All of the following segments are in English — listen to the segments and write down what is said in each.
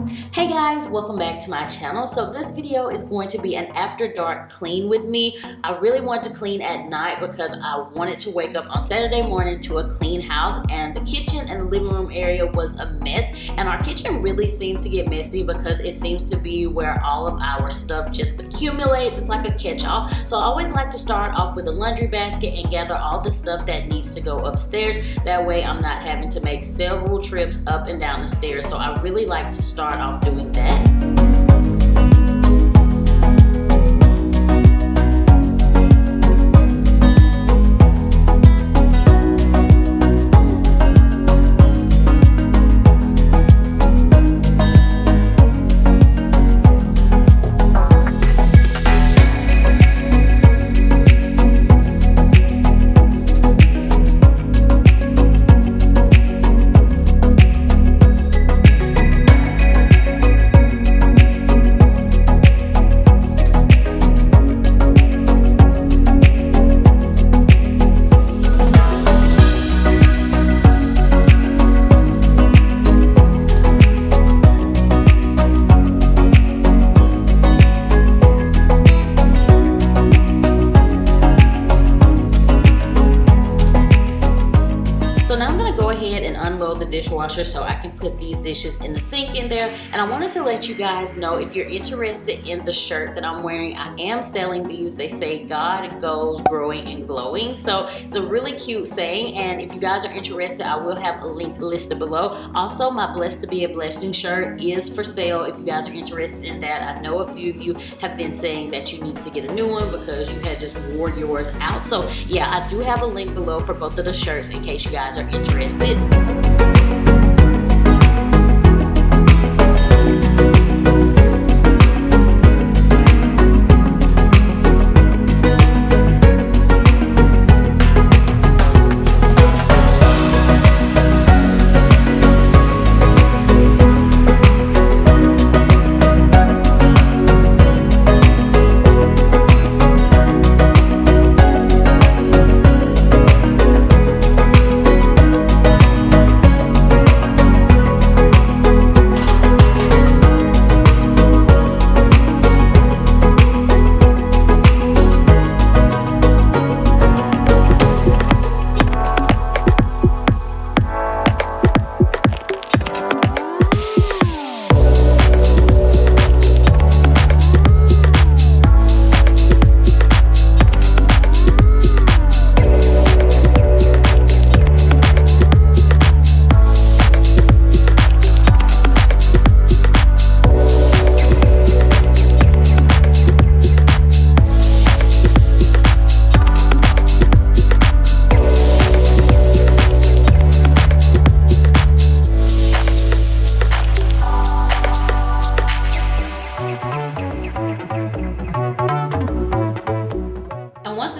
Hey guys, welcome back to my channel. So this video is going to be an after dark clean with me. I really wanted to clean at night because I wanted to wake up on Saturday morning to a clean house, and the kitchen and the living room area was a mess. And our kitchen really seems to get messy because it seems to be where all of our stuff just accumulates. It's like a catch-all. So I always like to start off with a laundry basket and gather all the stuff that needs to go upstairs. That way I'm not having to make several trips up and down the stairs. So I really like to start off doing that. The dishwasher so I can put these dishes in the sink in there. And I wanted to let you guys know, if you're interested in the shirt that I'm wearing, I am selling these. They say God goes growing and glowing, so it's a really cute saying, and if you guys are interested, I will have a link listed below. Also, my Blessed to Be a Blessing shirt is for sale if you guys are interested in that. I know a few of you have been saying that you need to get a new one because you had just wore yours out. So yeah, I do have a link below for both of the shirts in case you guys are interested.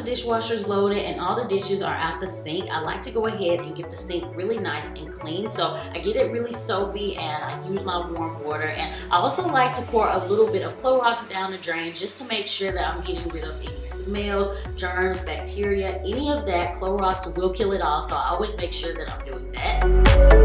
Dishwasher's loaded and all the dishes are out the sink, I like to go ahead and get the sink really nice and clean. So I get it really soapy and I use my warm water, and I also like to pour a little bit of Clorox down the drain just to make sure that I'm getting rid of any smells, germs, bacteria, any of that. Clorox will kill it all, so I always make sure that I'm doing that.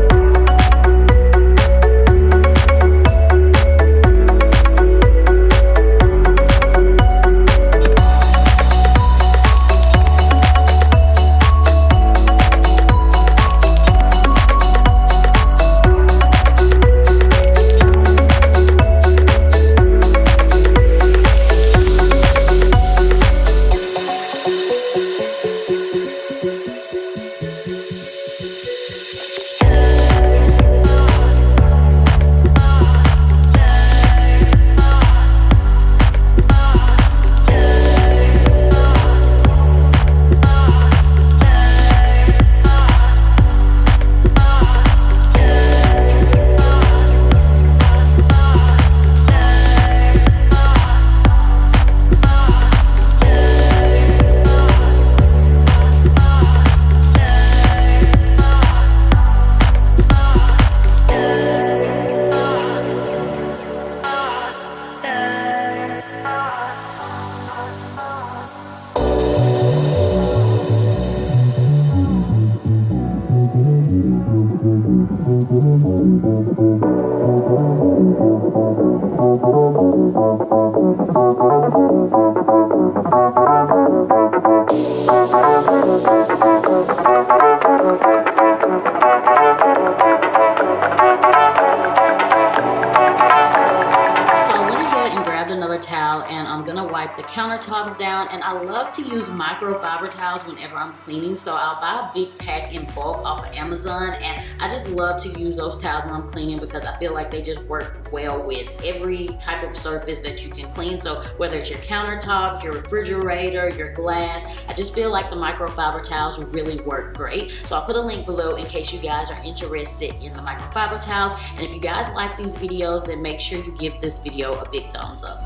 Towel, and I'm gonna wipe the countertops down. And I love to use microfiber towels whenever I'm cleaning, so I'll buy a big pack in bulk off of Amazon, and I just love to use those towels when I'm cleaning because I feel like they just work well with every type of surface that you can clean. So whether it's your countertops, your refrigerator, your glass, I just feel like the microfiber towels really work great. So I'll put a link below in case you guys are interested in the microfiber towels. And if you guys like these videos, then make sure you give this video a big thumbs up.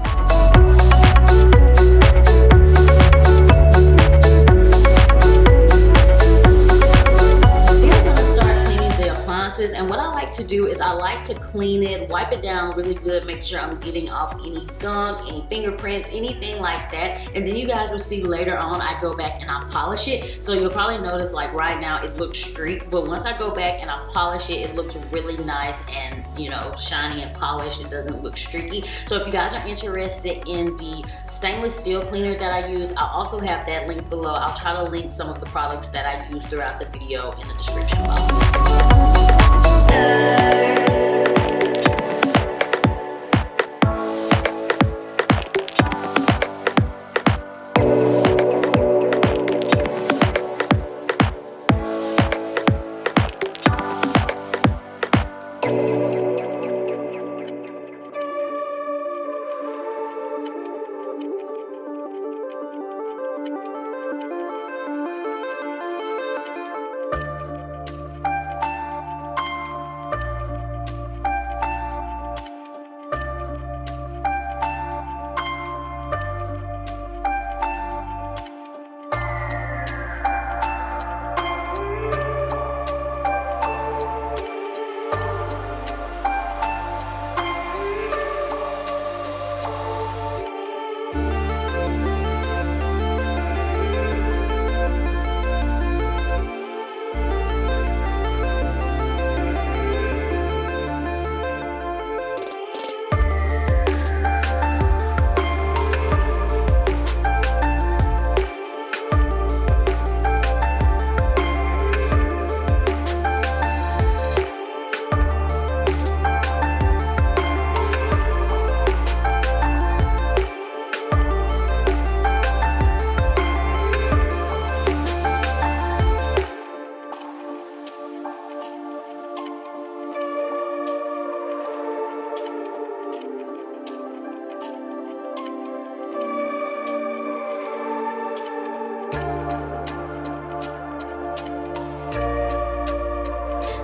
And what I like to do is I like to clean it, wipe it down really good, make sure I'm getting off any gunk, any fingerprints, anything like that. And then you guys will see later on I go back and I polish it. So you'll probably notice like right now it looks streaked, but once I go back and I polish it, it looks really nice and, you know, shiny and polished. It doesn't look streaky. So if you guys are interested in the stainless steel cleaner that I use, I'll also have that link below. I'll try to link some of the products that I use throughout the video in the description box.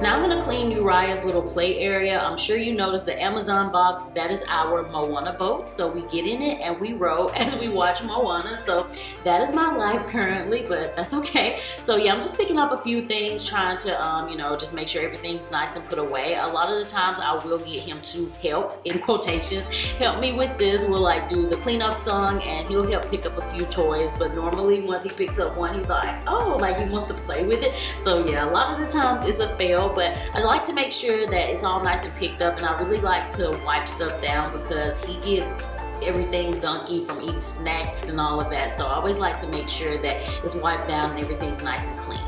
Now I'm gonna clean Uriah's little play area. I'm sure you noticed the Amazon box. That is our Moana boat. So we get in it and we row as we watch Moana. So that is my life currently, but that's okay. So yeah, I'm just picking up a few things, trying to, you know, just make sure everything's nice and put away. A lot of the times I will get him to help, in quotations, help me with this. We'll like do the cleanup song and he'll help pick up a few toys. But normally once he picks up one, he's like, oh, like he wants to play with it. So yeah, a lot of the times it's a fail, but I like to make sure that it's all nice and picked up, and I really like to wipe stuff down because he gets everything gunky from eating snacks and all of that. So I always like to make sure that it's wiped down and everything's nice and clean.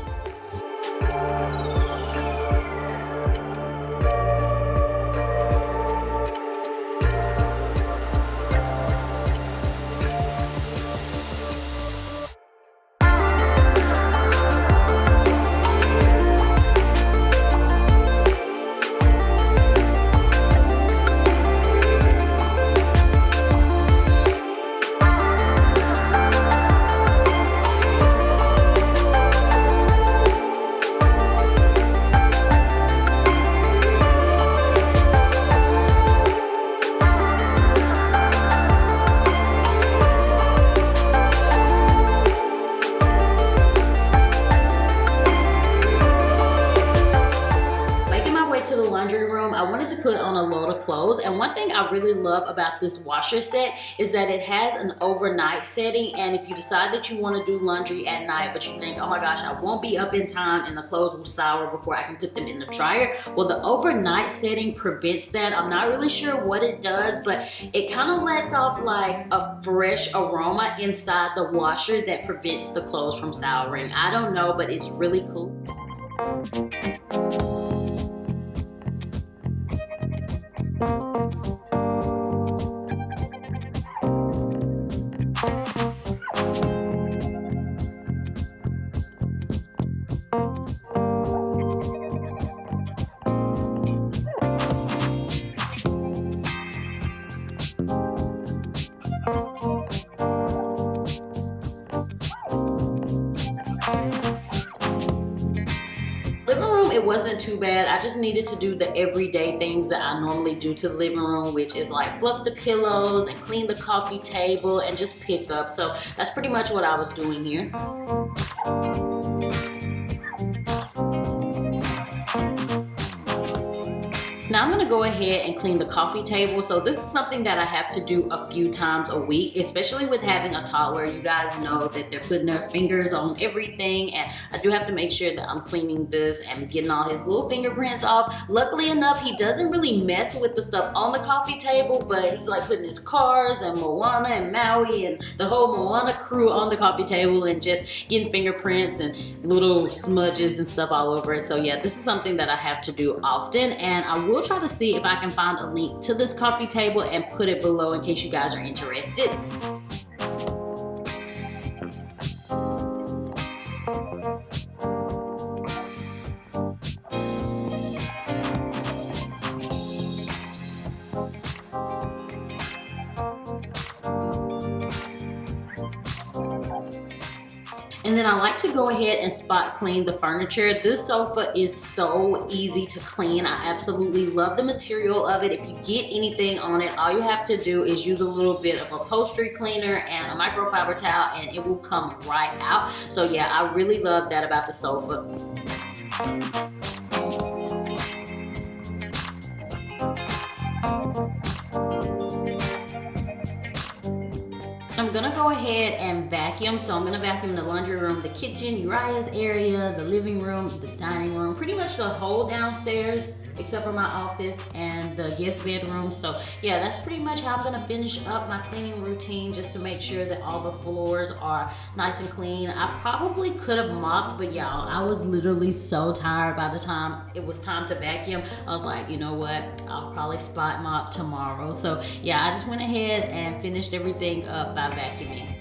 on a load of clothes. And one thing I really love about this washer set is that it has an overnight setting, and if you decide that you want to do laundry at night but you think, oh my gosh, I won't be up in time and the clothes will sour before I can put them in the dryer, well, the overnight setting prevents that. I'm not really sure what it does, but it kind of lets off like a fresh aroma inside the washer that prevents the clothes from souring. I don't know, but it's really cool. It wasn't too bad. I just needed to do the everyday things that I normally do to the living room, which is like fluff the pillows and clean the coffee table and just pick up. So that's pretty much what I was doing here. Now I'm gonna go ahead and clean the coffee table. So this is something that I have to do a few times a week, especially with having a toddler. You guys know that they're putting their fingers on everything, and I do have to make sure that I'm cleaning this and getting all his little fingerprints off. Luckily enough, he doesn't really mess with the stuff on the coffee table, but he's like putting his cars and Moana and Maui and the whole Moana crew on the coffee table and just getting fingerprints and little smudges and stuff all over it. So yeah, this is something that I have to do often, and I will try to see if I can find a link to this coffee table and put it below in case you guys are interested. And then I like to go ahead and spot clean the furniture. This sofa is so easy to clean. I absolutely love the material of it. If you get anything on it, all you have to do is use a little bit of upholstery cleaner and a microfiber towel and it will come right out. So yeah, I really love that about the sofa. I'm gonna go ahead and vacuum. So I'm gonna vacuum the laundry room, the kitchen, Uriah's area, the living room, the dining room, pretty much the whole downstairs except for my office and the guest bedroom. So yeah, that's pretty much how I'm gonna finish up my cleaning routine, just to make sure that all the floors are nice and clean. I probably could have mopped, but y'all, I was literally so tired by the time it was time to vacuum. I was like, you know what, I'll probably spot mop tomorrow. So yeah, I just went ahead and finished everything up by vacuuming.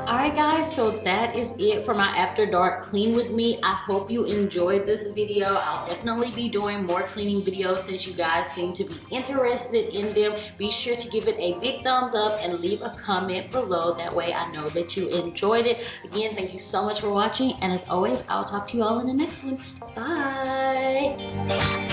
Alright guys, so that is it for my after dark clean with me. I hope you enjoyed this video. I'll definitely be doing more cleaning videos since you guys seem to be interested in them. Be sure to give it a big thumbs up and leave a comment below. That way I know that you enjoyed it. Again, thank you so much for watching, and as always, I'll talk to you all in the next one. Bye!